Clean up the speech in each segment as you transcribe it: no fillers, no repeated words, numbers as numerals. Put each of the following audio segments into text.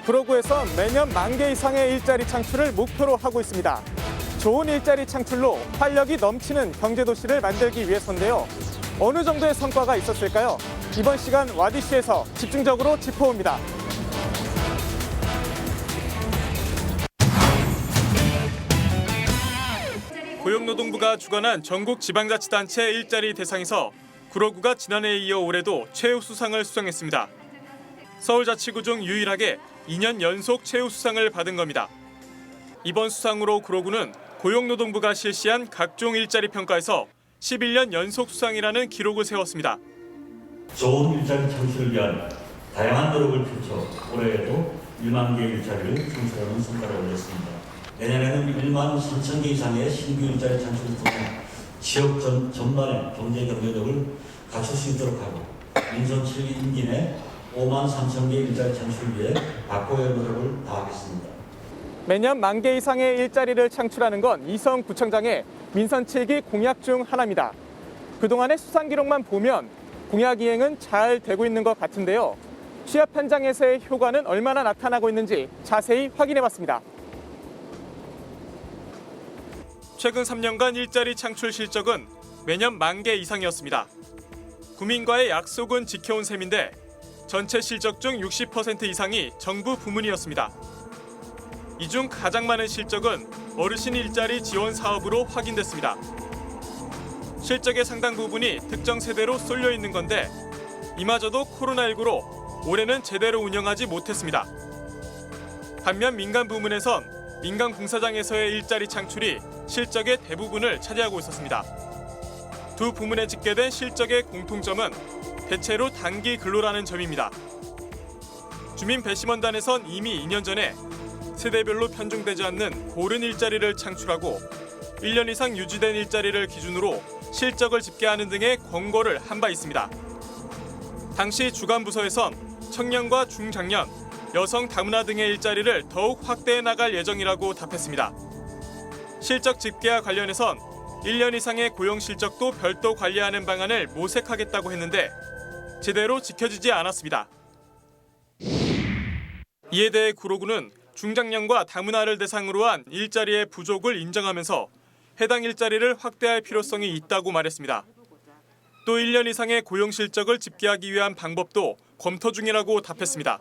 구로구에선 매년 10,000개 이상의 일자리 창출을 목표로 하고 있습니다. 좋은 일자리 창출로 활력이 넘치는 경제도시를 만들기 위해서인데요. 어느 정도의 성과가 있었을까요? 이번 시간 와디시에서 집중적으로 짚어봅니다. 고용노동부가 주관한 전국 지방자치단체 일자리 대상에서 구로구가 지난해에 이어 올해도 최우수상을 수상했습니다. 서울자치구 중 유일하게 2년 연속 최우수상을 받은 겁니다. 이번 수상으로 구로구는 고용노동부가 실시한 각종 일자리 평가에서 11년 연속 수상이라는 기록을 세웠습니다. 좋은 일자리 창출을 위한 다양한 노력을 펼쳐 올해에도 1만 개 일자리를 창출하는 성과를 올렸습니다. 내년에는 1만 3천 개 이상의 신규 일자리 창출을 통해 지역 전반의 경제 경쟁력을 갖출 수 있도록 하고 민선 7기 임기 내 5만 3천 개 일자리 창출을 위해 각고의 노력을 다하겠습니다. 매년 10,000개 이상의 일자리를 창출하는 건 이성 구청장의 민선 7기 공약 중 하나입니다. 그동안의 수상 기록만 보면 공약 이행은 잘 되고 있는 것 같은데요. 취업 현장에서의 효과는 얼마나 나타나고 있는지 자세히 확인해봤습니다. 최근 3년간 일자리 창출 실적은 매년 10,000개 이상이었습니다. 구민과의 약속은 지켜온 셈인데 전체 실적 중 60% 이상이 정부 부문이었습니다. 이 중 가장 많은 실적은 어르신 일자리 지원 사업으로 확인됐습니다. 실적의 상당 부분이 특정 세대로 쏠려 있는 건데 이마저도 코로나19로 올해는 제대로 운영하지 못했습니다. 반면 민간 부문에선 민간 공사장에서의 일자리 창출이 실적의 대부분을 차지하고 있었습니다. 두 부문에 집계된 실적의 공통점은 대체로 단기 근로라는 점입니다. 주민배심원단에선 이미 2년 전에 세대별로 편중되지 않는 고른 일자리를 창출하고 1년 이상 유지된 일자리를 기준으로 실적을 집계하는 등의 권고를 한 바 있습니다. 당시 주간부서에선 청년과 중장년, 여성 다문화 등의 일자리를 더욱 확대해 나갈 예정이라고 답했습니다. 실적 집계와 관련해선 1년 이상의 고용 실적도 별도 관리하는 방안을 모색하겠다고 했는데 제대로 지켜지지 않았습니다. 이에 대해 구로구는 중장년과 다문화를 대상으로 한 일자리의 부족을 인정하면서 해당 일자리를 확대할 필요성이 있다고 말했습니다. 또 1년 이상의 고용 실적을 집계하기 위한 방법도 검토 중이라고 답했습니다.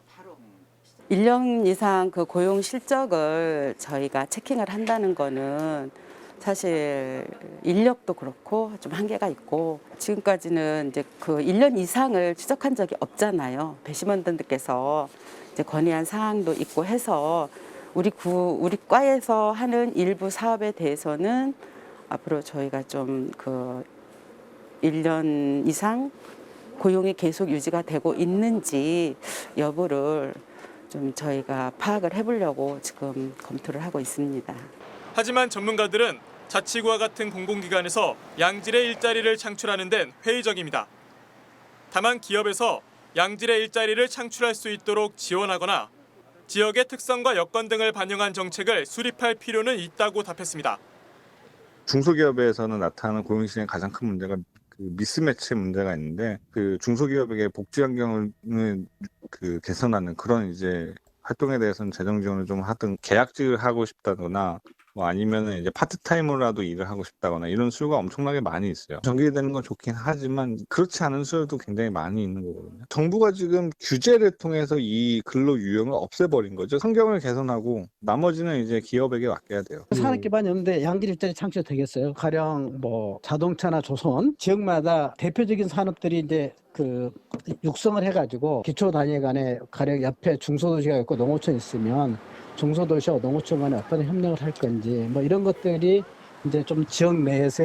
1년 이상 그 고용 실적을 저희가 체킹을 한다는 거는 사실 인력도 그렇고 좀 한계가 있고 지금까지는 이제 그 1년 이상을 추적한 적이 없잖아요. 배심원들께서 이제 건의한 사항도 있고 해서 우리 과에서 하는 일부 사업에 대해서는 앞으로 저희가 좀 그 1년 이상 고용이 계속 유지가 되고 있는지 여부를 좀 저희가 파악을 해보려고 지금 검토를 하고 있습니다. 하지만 전문가들은 자치구와 같은 공공기관에서 양질의 일자리를 창출하는 데는 회의적입니다. 다만 기업에서 양질의 일자리를 창출할 수 있도록 지원하거나 지역의 특성과 여건 등을 반영한 정책을 수립할 필요는 있다고 답했습니다. 중소기업에서는 나타나는 고용시장의 가장 큰 문제가 그 미스매치 문제가 있는데 그 중소기업에게 복지 환경을 개선하는 그런 이제 활동에 대해서는 재정 지원을 좀 하든 계약직을 하고 싶다거나 뭐 아니면은 이제 파트타임으로라도 일을 하고 싶다거나 이런 수요가 엄청나게 많이 있어요. 전개되는 건 좋긴 하지만 그렇지 않은 수요도 굉장히 많이 있는 거거든요. 정부가 지금 규제를 통해서 이 근로 유형을 없애버린 거죠. 환경을 개선하고 나머지는 이제 기업에게 맡겨야 돼요. 산업 기반이 없는데 양질 일자리 창출이 되겠어요. 가령 뭐 자동차나 조선 지역마다 대표적인 산업들이 이제 그 육성을 해가지고 기초 단위 간에 가령 옆에 중소도시가 있고 농어촌이 있으면 중소도시와 농어촌 간에 어떤 협력을 할 건지 뭐 이런 것들이 이제 좀 지역 내에서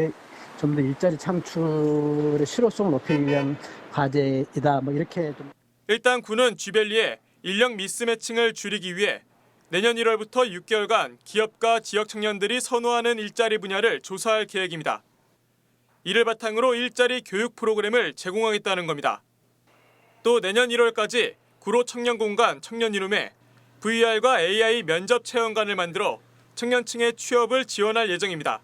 좀 더 일자리 창출의 실효성을 높이기 위한 과제이다. 뭐 이렇게 좀. 일단 구는 쥐벨리에 인력 미스매칭을 줄이기 위해 내년 1월부터 6개월간 기업과 지역 청년들이 선호하는 일자리 분야를 조사할 계획입니다. 이를 바탕으로 일자리 교육 프로그램을 제공하겠다는 겁니다. 또 내년 1월까지 구로 청년공간 청년이룸에 VR과 AI 면접 체험관을 만들어 청년층의 취업을 지원할 예정입니다.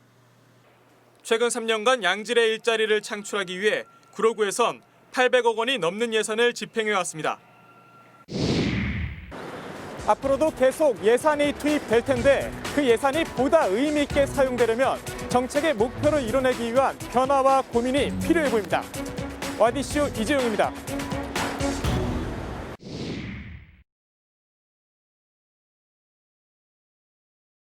최근 3년간 양질의 일자리를 창출하기 위해 구로구에선 800억 원이 넘는 예산을 집행해왔습니다. 앞으로도 계속 예산이 투입될 텐데 그 예산이 보다 의미 있게 사용되려면 정책의 목표를 이뤄내기 위한 변화와 고민이 필요해 보입니다. 와디쇼 이재용입니다.